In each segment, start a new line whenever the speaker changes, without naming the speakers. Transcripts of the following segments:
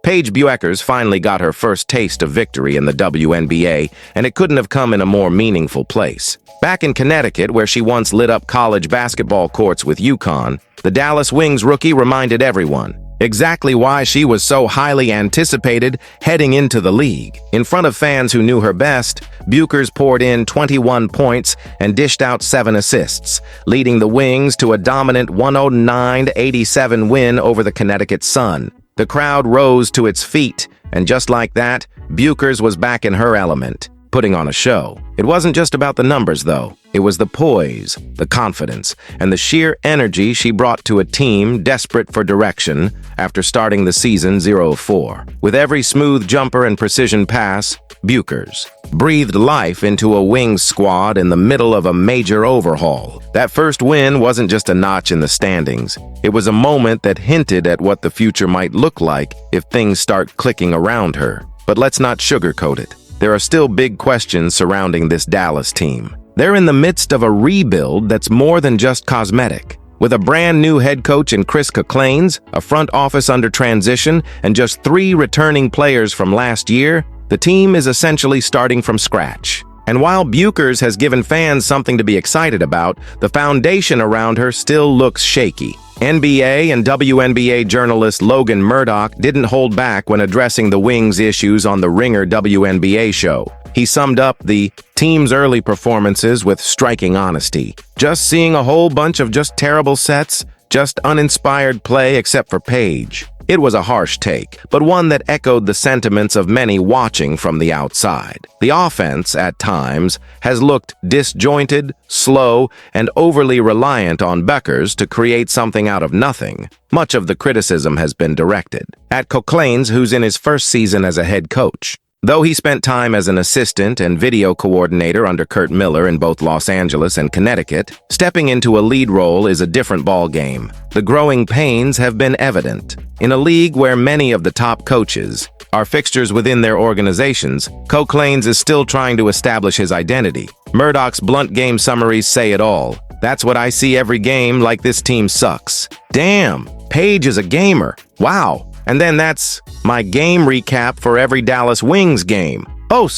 Paige Bueckers finally got her first taste of victory in the WNBA, and it couldn't have come in a more meaningful place. Back in Connecticut, where she once lit up college basketball courts with UConn, the Dallas Wings rookie reminded everyone exactly why she was so highly anticipated heading into the league. In front of fans who knew her best, Bueckers poured in 21 points and dished out 7 assists, leading the Wings to a dominant 109-87 win over the Connecticut Sun. The crowd rose to its feet, and just like that, Bueckers was back in her element, putting on a show. It wasn't just about the numbers, though. It was the poise, the confidence, and the sheer energy she brought to a team desperate for direction after starting the season 0-4. With every smooth jumper and precision pass, Bueckers breathed life into a Wings squad in the middle of a major overhaul. That first win wasn't just a notch in the standings. It was a moment that hinted at what the future might look like if things start clicking around her. But let's not sugarcoat it. There are still big questions surrounding this Dallas team. They're in the midst of a rebuild that's more than just cosmetic. With a brand new head coach in Chris Claines, a front office under transition, and just 3 returning players from last year, the team is essentially starting from scratch. And while Bueckers has given fans something to be excited about, the foundation around her still looks shaky. NBA and WNBA journalist Logan Murdoch didn't hold back when addressing the Wings' issues on the Ringer WNBA show. He summed up the team's early performances with striking honesty. Just seeing a whole bunch of just terrible sets, just uninspired play except for Paige. It was a harsh take, but one that echoed the sentiments of many watching from the outside. The offense, at times, has looked disjointed, slow, and overly reliant on Bueckers to create something out of nothing. Much of the criticism has been directed at Claines, who's in his first season as a head coach. Though he spent time as an assistant and video coordinator under Curt Miller in both Los Angeles and Connecticut, stepping into a lead role is a different ballgame. The growing pains have been evident. In a league where many of the top coaches are fixtures within their organizations, Claines is still trying to establish his identity. Murdoch's blunt game summaries say it all. That's what I see every game, like this team sucks. Damn, Paige is a gamer. Wow. And then that's my game recap for every Dallas Wings game. Oh,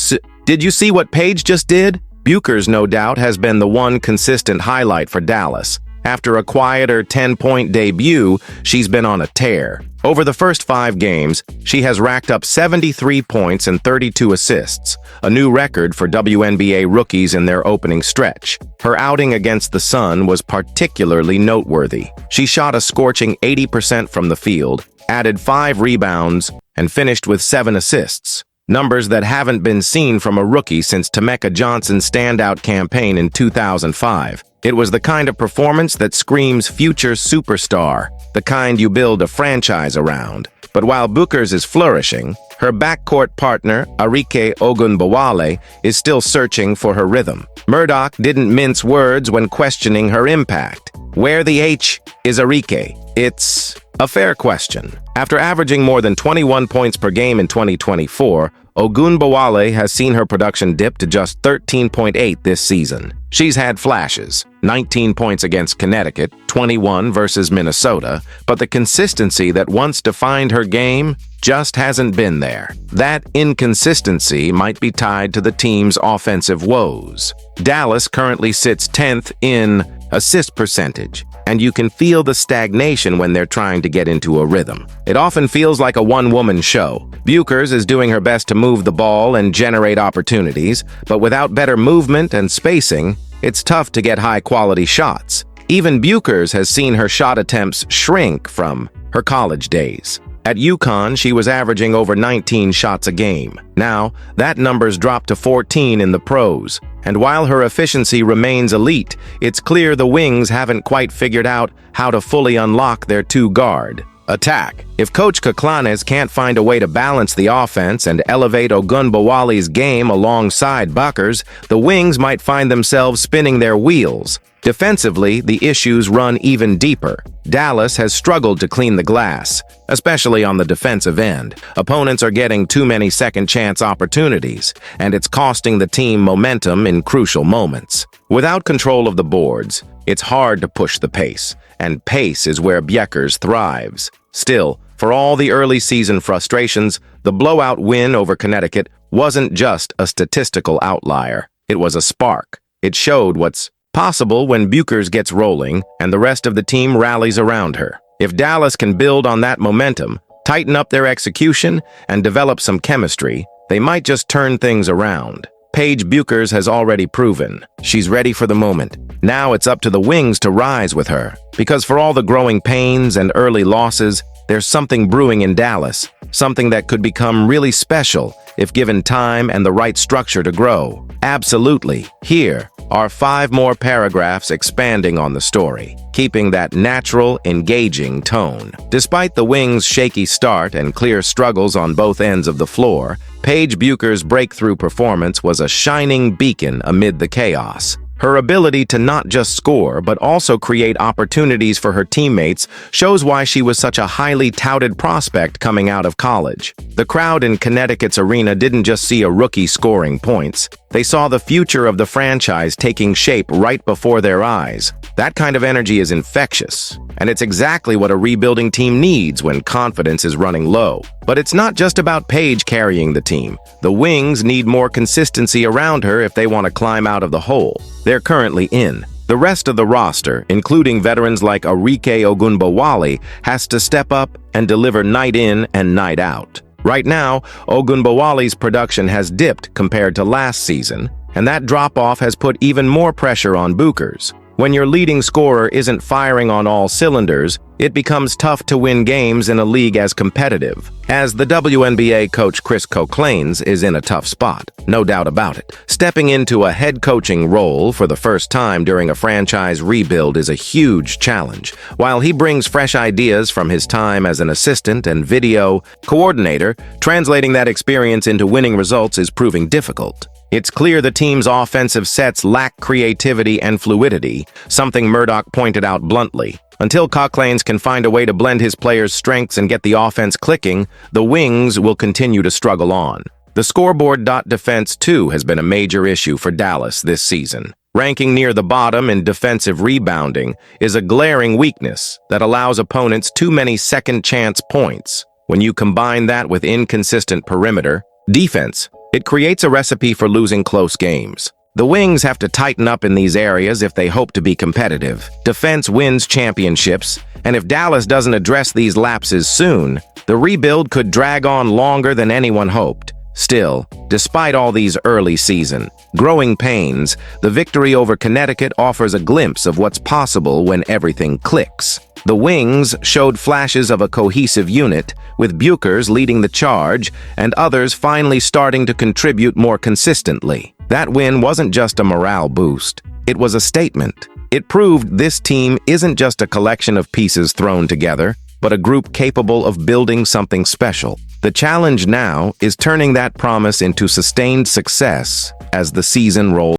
did you see what Paige just did? Bueckers, no doubt, has been the one consistent highlight for Dallas. After a quieter 10-point debut, she's been on a tear. Over the first 5 games, she has racked up 73 points and 32 assists, a new record for WNBA rookies in their opening stretch. Her outing against the Sun was particularly noteworthy. She shot a scorching 80% from the field, added 5 rebounds, and finished with 7 assists. Numbers that haven't been seen from a rookie since Tameka Johnson's standout campaign in 2005. It was the kind of performance that screams future superstar, the kind you build a franchise around. But while Bueckers is flourishing, her backcourt partner, Arike Ogunbowale, is still searching for her rhythm. Murdoch didn't mince words when questioning her impact. Where the H is Arike? It's a fair question. After averaging more than 21 points per game in 2024, Ogunbowale has seen her production dip to just 13.8 this season. She's had flashes, 19 points against Connecticut, 21 versus Minnesota, but the consistency that once defined her game just hasn't been there. That inconsistency might be tied to the team's offensive woes. Dallas currently sits 10th in assist percentage, and you can feel the stagnation when they're trying to get into a rhythm. It often feels like a one-woman show. Bueckers is doing her best to move the ball and generate opportunities, but without better movement and spacing, it's tough to get high-quality shots. Even Bueckers has seen her shot attempts shrink from her college days. At UConn, she was averaging over 19 shots a game. Now, that number's dropped to 14 in the pros. And while her efficiency remains elite, it's clear the Wings haven't quite figured out how to fully unlock their 2-guard attack. If Coach Claines can't find a way to balance the offense and elevate Ogunbowale's game alongside Bueckers, the Wings might find themselves spinning their wheels. Defensively, the issues run even deeper. Dallas has struggled to clean the glass, especially on the defensive end. Opponents are getting too many second-chance opportunities, and it's costing the team momentum in crucial moments. Without control of the boards, it's hard to push the pace, and pace is where Bueckers thrives. Still, For all the early season frustrations, the blowout win over Connecticut wasn't just a statistical outlier. It was a spark. It showed what's possible when Bueckers gets rolling and the rest of the team rallies around her. If Dallas can build on that momentum, tighten up their execution, and develop some chemistry, they might just turn things around. Paige Bueckers has already proven she's ready for the moment. Now it's up to the Wings to rise with her, because for all the growing pains and early losses, there's something brewing in Dallas, something that could become really special if given time and the right structure to grow. Absolutely. Here are 5 more paragraphs expanding on the story, keeping that natural, engaging tone. Despite the Wings' shaky start and clear struggles on both ends of the floor, Paige Bueckers' breakthrough performance was a shining beacon amid the chaos. Her ability to not just score, but also create opportunities for her teammates shows why she was such a highly touted prospect coming out of college. The crowd in Connecticut's arena didn't just see a rookie scoring points. They saw the future of the franchise taking shape right before their eyes. That kind of energy is infectious, and it's exactly what a rebuilding team needs when confidence is running low. But it's not just about Paige carrying the team. The Wings need more consistency around her if they want to climb out of the hole they're currently in. The rest of the roster, including veterans like Arike Ogunbowale, has to step up and deliver night in and night out. Right now, Ogunbowale's production has dipped compared to last season, and that drop-off has put even more pressure on Bueckers. When your leading scorer isn't firing on all cylinders, it becomes tough to win games in a league as competitive. As the WNBA coach Chris Coklanes is in a tough spot, no doubt about it. Stepping into a head coaching role for the first time during a franchise rebuild is a huge challenge. While he brings fresh ideas from his time as an assistant and video coordinator, translating that experience into winning results is proving difficult. It's clear the team's offensive sets lack creativity and fluidity, something Murdoch pointed out bluntly. Until Coklanes can find a way to blend his players' strengths and get the offense clicking, the Wings will continue to struggle on. The scoreboard defense, too, has been a major issue for Dallas this season. Ranking near the bottom in defensive rebounding is a glaring weakness that allows opponents too many second-chance points. When you combine that with inconsistent perimeter defense, it creates a recipe for losing close games. The Wings have to tighten up in these areas if they hope to be competitive. Defense wins championships, and if Dallas doesn't address these lapses soon, the rebuild could drag on longer than anyone hoped. Still, despite all these early season growing pains, the victory over Connecticut offers a glimpse of what's possible when everything clicks. The Wings showed flashes of a cohesive unit, with Bueckers leading the charge and others finally starting to contribute more consistently. That win wasn't just a morale boost, it was a statement. It proved this team isn't just a collection of pieces thrown together, but a group capable of building something special. The challenge now is turning that promise into sustained success as the season rolls.